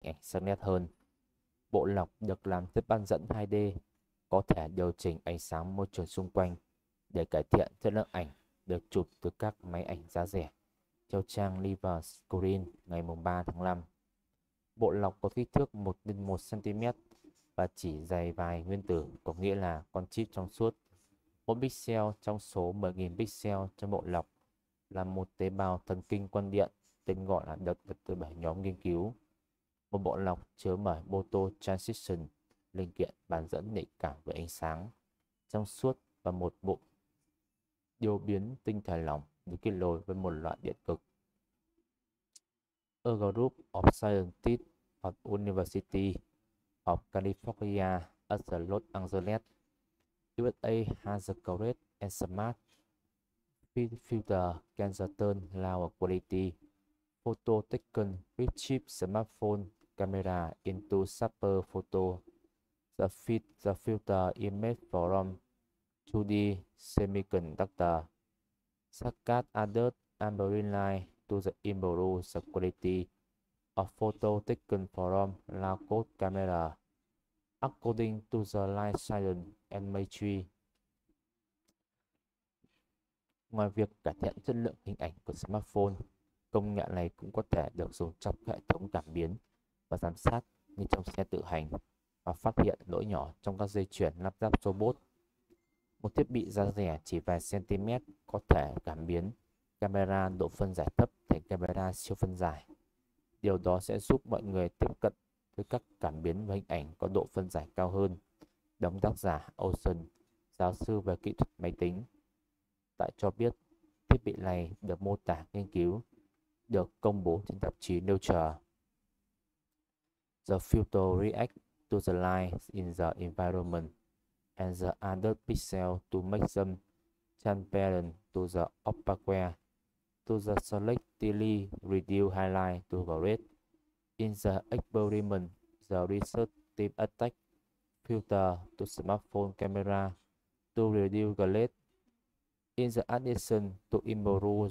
ảnh sắc nét hơn. Bộ lọc được làm từ bán dẫn 2D, có thể điều chỉnh ánh sáng môi trường xung quanh để cải thiện chất lượng ảnh, được chụp từ các máy ảnh giá rẻ. Theo trang Live Screen ngày 3 tháng 5, bộ lọc có kích thước 1 x 1 cm và chỉ dày vài nguyên tử, có nghĩa là con chip trong suốt. Mỗi pixel trong số 10.000 pixel trong bộ lọc là một tế bào thần kinh quang điện, tên gọi là được từ bảy nhóm nghiên cứu. Một bộ lọc chứa mở photo transition, linh kiện bán dẫn nhạy cảm với ánh sáng, trong suốt và một bộ điều biến tinh thể lỏng được kết nối với một loại điện cực. A group of scientists of University of California at Los Angeles, USA has a correct and smart filter can turn low quality photo taken with cheap smartphone camera into sharper photo. The filter emits from 2D semiconductor circuit added ambient light to the improve the quality of photo taken from low-cost camera, according to the light science and matrix. Ngoài việc cải thiện chất lượng hình ảnh của smartphone, công nghệ này cũng có thể được dùng trong hệ thống cảm biến và giám sát như trong xe tự hành, và phát hiện lỗi nhỏ trong các dây chuyền lắp ráp robot. Một thiết bị giá rẻ chỉ vài cm có thể cảm biến camera độ phân giải thấp thành camera siêu phân giải. Điều đó sẽ giúp mọi người tiếp cận với các cảm biến và hình ảnh có độ phân giải cao hơn. Đồng tác giả Ocean, giáo sư về kỹ thuật máy tính, tại cho biết thiết bị này được mô tả nghiên cứu được công bố trên tạp chí Nature. The filter reacts to the light in the environment and the other pixels to make them transparent to the opaque, to the selectively reduce highlight to the red. In the experiment, the research team attached filter to smartphone camera to reduce glare. In the addition to improve